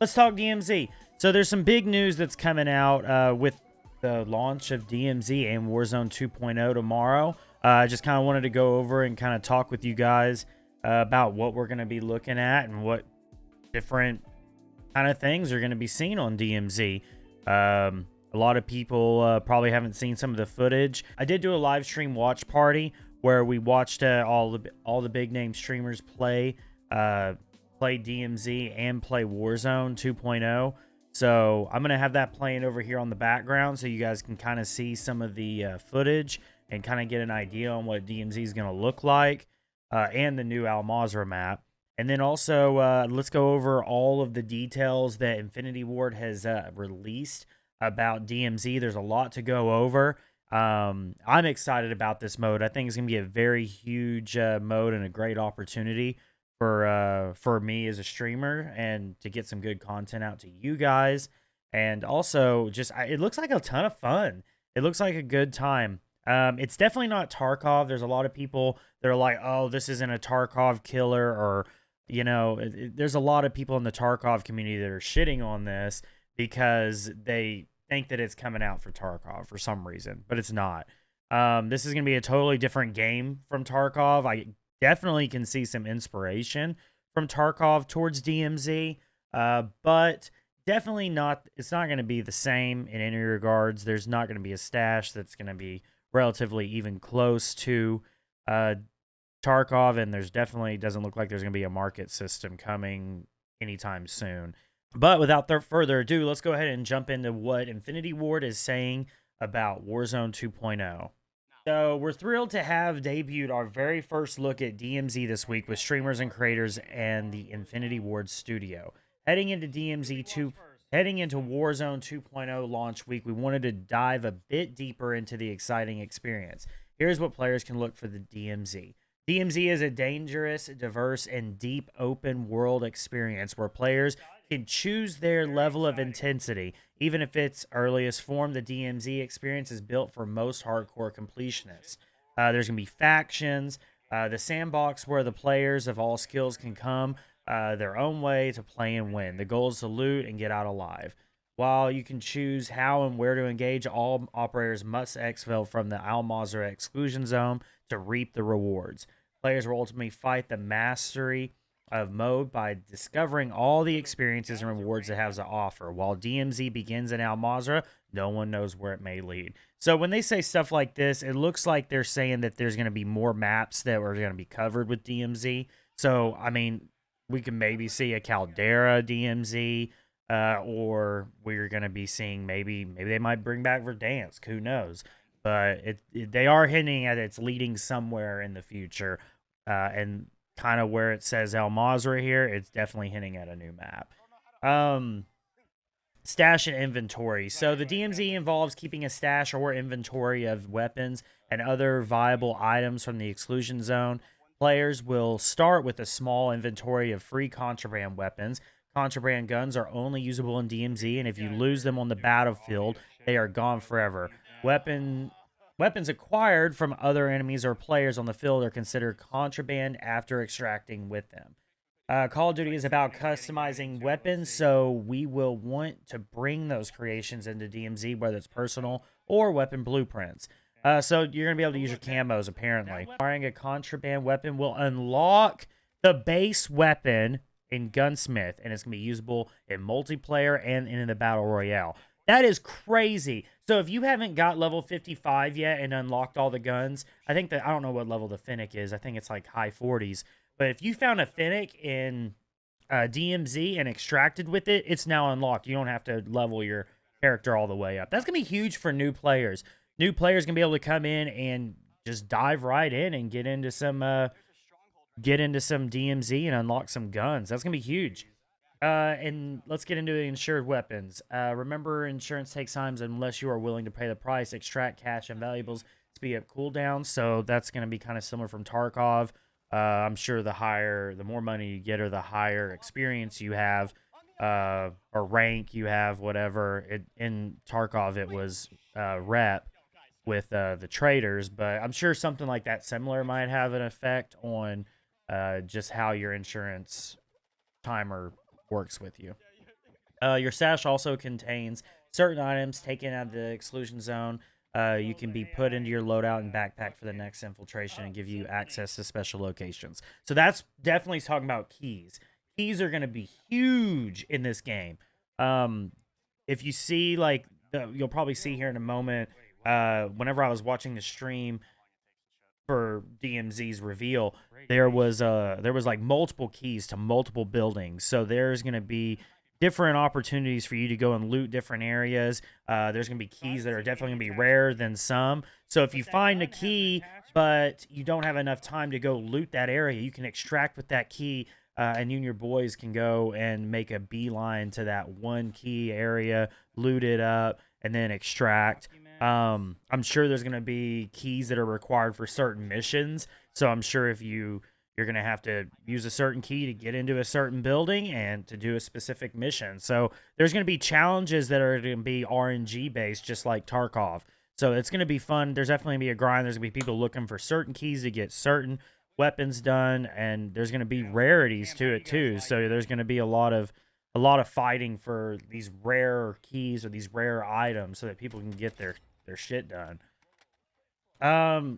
let's talk DMZ. So there's some big news that's coming out with the launch of DMZ and Warzone 2.0 tomorrow. I just kind of wanted to go over and kind of talk with you guys about what we're going to be looking at and what different kind of things are going to be seen on DMZ. A lot of people probably haven't seen some of the footage. I did do a live stream watch party where we watched all the big name streamers play DMZ and play Warzone 2.0. So I'm gonna have that playing over here on the background so you guys can kind of see some of the footage and kind of get an idea on what DMZ is gonna look like, and the new Al Mazrah map. And then also let's go over all of the details that Infinity Ward has released about DMZ. There's a lot to go over. I'm excited about this mode. I think it's gonna be a very huge mode and a great opportunity for me as a streamer and to get some good content out to you guys. And also just it looks like a ton of fun. It looks like a good time. It's definitely not Tarkov. There's a lot of people that are like, oh, this isn't a Tarkov killer, or there's a lot of people in the Tarkov community that are shitting on this because they think that it's coming out for Tarkov for some reason, but it's not. This is going to be a totally different game from Tarkov. I definitely can see some inspiration from Tarkov towards DMZ, but definitely not. It's not going to be the same in any regards. There's not going to be a stash that's going to be relatively even close to Tarkov, and there's definitely doesn't look like there's going to be a market system coming anytime soon. But without further ado, let's go ahead and jump into what Infinity Ward is saying about Warzone 2.0. So we're thrilled to have debuted our very first look at DMZ this week with streamers and creators and the Infinity Ward studio. Heading into Warzone 2.0 launch week, we wanted to dive a bit deeper into the exciting experience. Here's what players can look for the DMZ. DMZ is a dangerous, diverse, and deep open world experience where players can choose their level of intensity. Even if its earliest form, the DMZ experience is built for most hardcore completionists. There's going to be factions, the sandbox where the players of all skills can come their own way to play and win. The goal is to loot and get out alive. While you can choose how and where to engage, all operators must exfil from the Al Mazrah Exclusion Zone to reap the rewards. Players will ultimately fight the mastery of mode by discovering all the experiences and rewards it has to offer. While DMZ begins in Al Mazrah, no one knows where it may lead. So when they say stuff like this, it looks like they're saying that there's going to be more maps that are going to be covered with DMZ. So, I mean, we can maybe see a Caldera DMZ, or we're going to be seeing maybe they might bring back Verdansk. Who knows? But they are hinting at it's leading somewhere in the future, and kind of where it says Al Mazrah here, it's definitely hinting at a new map. Stash and inventory. So the DMZ involves keeping a stash or inventory of weapons and other viable items from the exclusion zone. Players will start with a small inventory of free contraband weapons. Contraband guns are only usable in DMZ, and if you lose them on the battlefield, they are gone forever. Weapons acquired from other enemies or players on the field are considered contraband after extracting with them. Call of Duty is about customizing weapons, so we will want to bring those creations into DMZ, whether it's personal or weapon blueprints. So you're going to be able to use your camos, apparently. Acquiring a contraband weapon will unlock the base weapon in Gunsmith, and it's going to be usable in multiplayer and in the Battle Royale. That is crazy. So if you haven't got level 55 yet and unlocked all the guns, I think that, I don't know what level the Fennec is. I think it's like high 40s. But if you found a Fennec in DMZ and extracted with it, it's now unlocked. You don't have to level your character all the way up. That's going to be huge for new players. New players going to be able to come in and just dive right in and get into some DMZ and unlock some guns. That's going to be huge. And let's get into the insured weapons. Remember, insurance takes time unless you are willing to pay the price. Extract cash and valuables, speed up cooldowns. So that's going to be kind of similar from Tarkov. I'm sure the more money you get or the higher experience you have, or rank you have, whatever. In Tarkov, it was rep with the traders, but I'm sure something like that similar might have an effect on just how your insurance timer works with you. Your stash also contains certain items taken out of the exclusion zone. You can be put into your loadout and backpack for the next infiltration and give you access to special locations. So that's definitely talking about keys. Keys are going to be huge in this game. If you see, like, you'll probably see here in a moment, whenever I was watching the stream for DMZ's reveal, there was like multiple keys to multiple buildings. So there's going to be different opportunities for you to go and loot different areas. There's going to be keys that are definitely going to be rarer than some. So if you find a key, but you don't have enough time to go loot that area, you can extract with that key, and you and your boys can go and make a beeline to that one key area, loot it up, and then extract. I'm sure there's going to be keys that are required for certain missions. So I'm sure if you're going to have to use a certain key to get into a certain building and to do a specific mission. So there's going to be challenges that are going to be RNG based, just like Tarkov. So it's going to be fun. There's definitely going to be a grind. There's going to be people looking for certain keys to get certain weapons done, and there's going to be rarities to it too. So there's going to be a lot of fighting for these rare keys or these rare items so that people can get their shit done.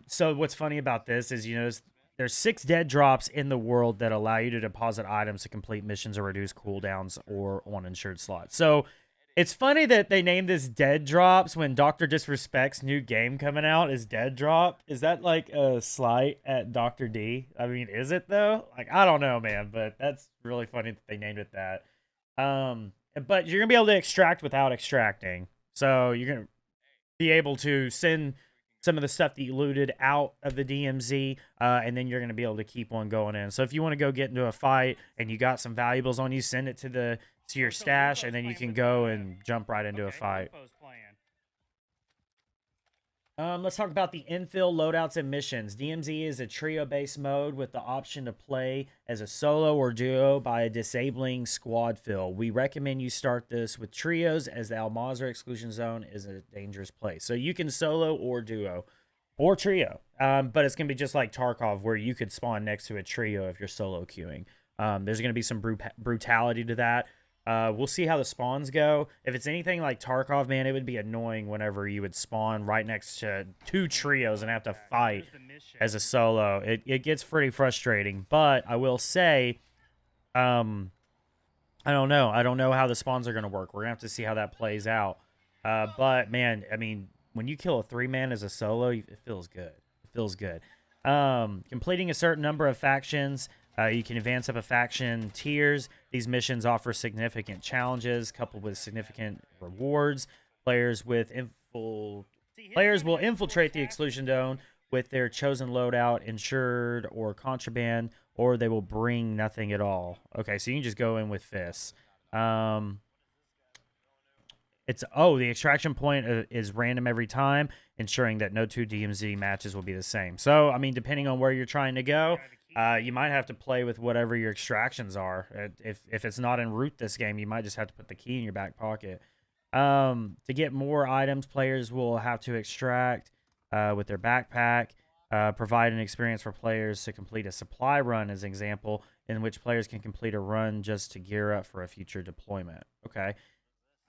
So what's funny about this is, there's 6 dead drops in the world that allow you to deposit items to complete missions or reduce cooldowns or on insured slots. So it's funny that they named this dead drops when Dr. Disrespect's new game coming out is Dead Drop. Is that like a slight at Dr. D? I mean, is it though? Like, I don't know, man, but that's really funny that they named it that. But you're gonna be able to extract without extracting. So you're gonna be able to send some of the stuff that you looted out of the DMZ, and then you're going to be able to keep on going in. So if you want to go get into a fight and you got some valuables on you, send it to your stash, and then you can go and jump right into a fight. Let's talk about the infill loadouts and missions. DMZ is a trio-based mode with the option to play as a solo or duo by disabling squad fill. We recommend you start this with trios, as the Al Mazrah exclusion zone is a dangerous place. So you can solo or duo or trio, but it's going to be just like Tarkov, where you could spawn next to a trio if you're solo queuing. There's going to be some brutality to that. We'll see how the spawns go. If it's anything like Tarkov, man, it would be annoying whenever you would spawn right next to 2 trios and have to fight as a solo. It gets pretty frustrating, but I will say, I don't know. I don't know how the spawns are going to work. We're going to have to see how that plays out. But, man, I mean, when you kill a 3-man as a solo, it feels good. It feels good. Completing a certain number of factions, you can advance up a faction tiers. These missions offer significant challenges coupled with significant rewards. Players will infiltrate the exclusion zone with their chosen loadout, insured or contraband, or they will bring nothing at all. Okay, so you can just go in with fists. The extraction point is random every time, ensuring that no 2 DMZ matches will be the same. So, I mean, depending on where you're trying to go, you might have to play with whatever your extractions are. If it's not en route this game, you might just have to put the key in your back pocket. To get more items, players will have to extract with their backpack. Provide an experience for players to complete a supply run, as an example, in which players can complete a run just to gear up for a future deployment. Okay,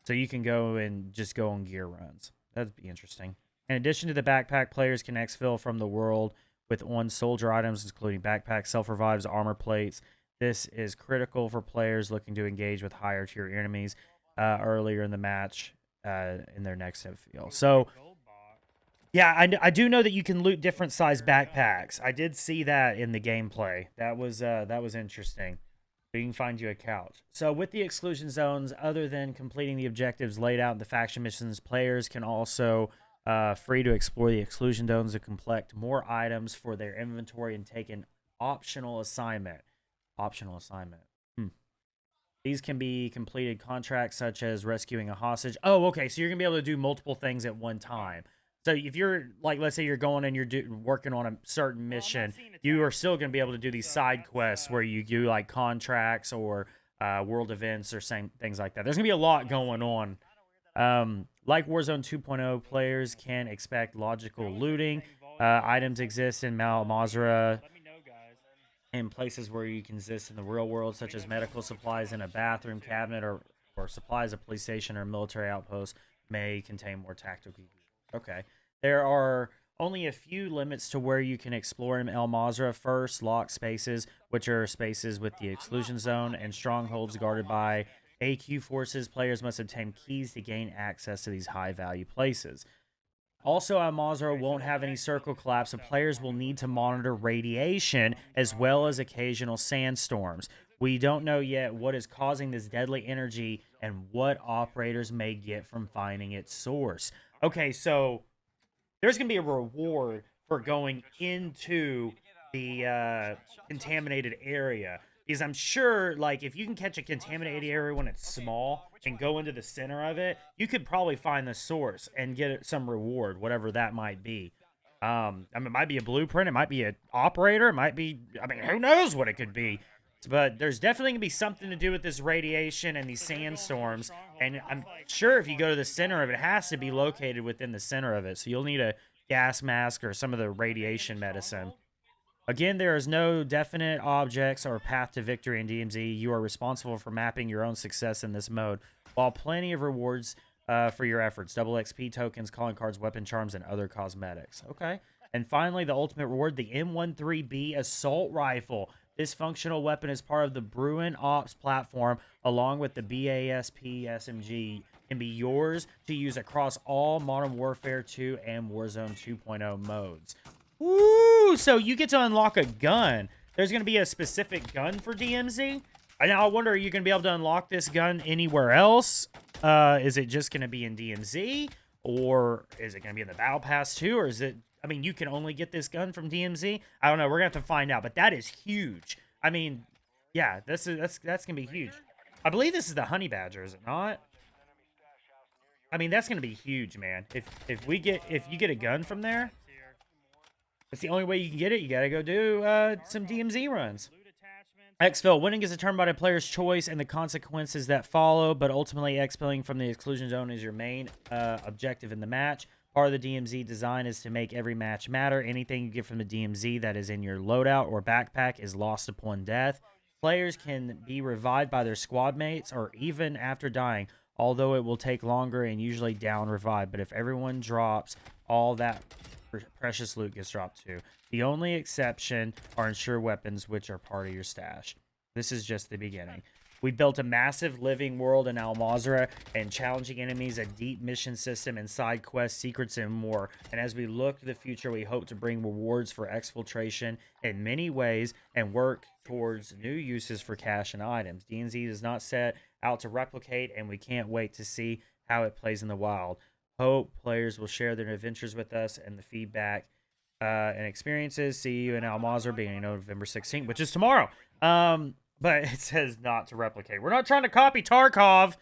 so you can go and just go on gear runs. That'd be interesting. In addition to the backpack, players can exfil from the world with soldier items, including backpacks, self-revives, armor plates. This is critical for players looking to engage with higher tier enemies earlier in the match in their next feel. So, yeah, I do know that you can loot different size backpacks. I did see that in the gameplay. That was interesting. You can find you a couch. So with the exclusion zones, other than completing the objectives laid out in the faction missions, players can also free to explore the exclusion zones to collect more items for their inventory and take an optional assignment. These can be completed contracts such as rescuing a hostage. Oh, okay. So you're going to be able to do multiple things at one time. So if you're, like, let's say you're going and you're working on a certain mission, you are still going to be able to do these side quests where you do, like, contracts or world events or things like that. There's going to be a lot going on. Like Warzone 2.0, players can expect logical looting. Items exist in Al Mazrah in places where you can exist in the real world, such as medical supplies in a bathroom cabinet or or supplies a police station or military outpost may contain more tactical gear. Okay. There are only a few limits to where you can explore in El Mazrah. First, locked spaces, which are spaces with the exclusion zone, and strongholds guarded by AQ forces. Players must obtain keys to gain access to these high-value places. Also, El Mazrah won't have any circle collapse, so players will need to monitor radiation as well as occasional sandstorms. We don't know yet what is causing this deadly energy and what operators may get from finding its source. Okay, so there's going to be a reward for going into the contaminated area. Because I'm sure, like, if you can catch a contaminated area when it's small and go into the center of it, you could probably find the source and get some reward, whatever that might be. I mean, it might be a blueprint. It might be an operator. It might be, I mean, who knows what it could be. But there's definitely going to be something to do with this radiation and these sandstorms. And I'm sure if you go to the center of it, it has to be located within the center of it. So you'll need a gas mask or some of the radiation medicine. Again, there is no definite objects or path to victory in DMZ. You are responsible for mapping your own success in this mode, while plenty of rewards for your efforts. Double XP tokens, calling cards, weapon charms, and other cosmetics. Okay. And finally, the ultimate reward, the M13B Assault Rifle. This functional weapon is part of the Bruin Ops platform, along with the BASP SMG. Can be yours to use across all Modern Warfare 2 and Warzone 2.0 modes. Ooh, so you get to unlock a gun. There's going to be a specific gun for DMZ. Now, I wonder, are you going to be able to unlock this gun anywhere else? Is it just going to be in DMZ? Or is it going to be in the Battle Pass too? Or is it, I mean, you can only get this gun from DMZ? I don't know. We're going to have to find out. But that is huge. I mean, yeah, that's going to be huge. I believe this is the Honey Badger, is it not? I mean, that's going to be huge, man. If you get a gun from there, that's the only way you can get it. You got to go do some DMZ runs. Exfil, winning is determined by the player's choice and the consequences that follow, but ultimately expelling from the exclusion zone is your main objective in the match. Part of the DMZ design is to make every match matter. Anything you get from the DMZ that is in your loadout or backpack is lost upon death. Players can be revived by their squad mates or even after dying, although it will take longer and usually down revive. But if everyone drops, all that precious loot gets dropped too. The only exception are insured weapons, which are part of your stash. This is just the beginning. We built a massive living world in Al Mazrah and challenging enemies, a deep mission system, and side quests, secrets, and more. And as we look to the future, we hope to bring rewards for exfiltration in many ways and work towards new uses for cash and items. DMZ is not set out to replicate, and we can't wait to see how it plays in the wild. Hope players will share their adventures with us and the feedback and experiences. See you in Al Mazrah beginning November 16th, which is tomorrow. But it says not to replicate. We're not trying to copy Tarkov.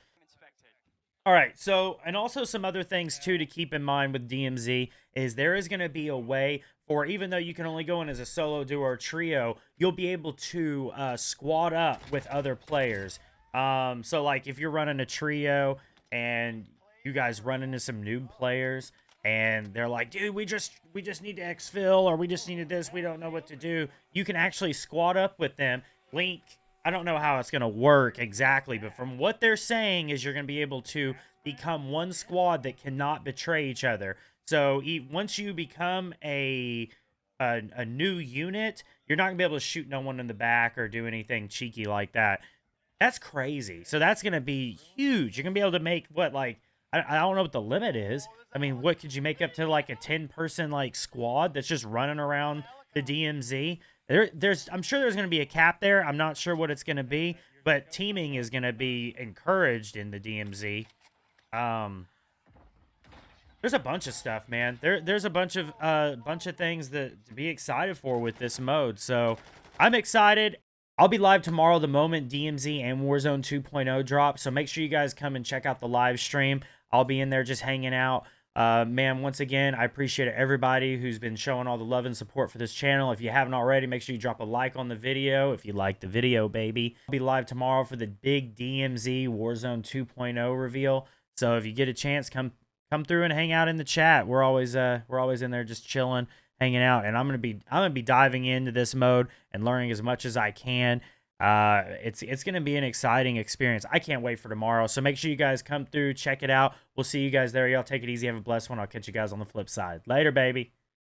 All right, so, and also some other things, too, to keep in mind with DMZ is there is going to be a way for, even though you can only go in as a solo, duo, or trio, you'll be able to squad up with other players. So, like, if you're running a trio and you guys run into some noob players and they're like, dude, we just need to exfil, or we just needed this, we don't know what to do, you can actually squad up with them. Link, I don't know how it's going to work exactly, but from what they're saying is you're going to be able to become one squad that cannot betray each other. So once you become a new unit, you're not going to be able to shoot no one in the back or do anything cheeky like that. That's crazy. So that's going to be huge. You're going to be able to make, what, like, I don't know what the limit is. I mean, what could you make up to, like, a 10-person, like, squad that's just running around the DMZ? I'm sure there's going to be a cap there. I'm not sure what it's going to be, but teaming is going to be encouraged in the DMZ. There's a bunch of stuff, man. There's a bunch of things that to be excited for with this mode. So I'm excited. I'll be live tomorrow the moment DMZ and Warzone 2.0 drop. So make sure you guys come and check out the live stream. I'll be in there just hanging out. Man, once again, I appreciate everybody who's been showing all the love and support for this channel. If you haven't already, make sure you drop a like on the video if you like the video, baby. I'll be live tomorrow for the big DMZ Warzone 2.0 reveal. So if you get a chance, come through and hang out in the chat. We're always in there just chilling, hanging out, and I'm gonna be diving into this mode and learning as much as I can. It's going to be an exciting experience. I can't wait for tomorrow. So make sure you guys come through, check it out. We'll see you guys there. Y'all take it easy. Have a blessed one. I'll catch you guys on the flip side. Later, baby.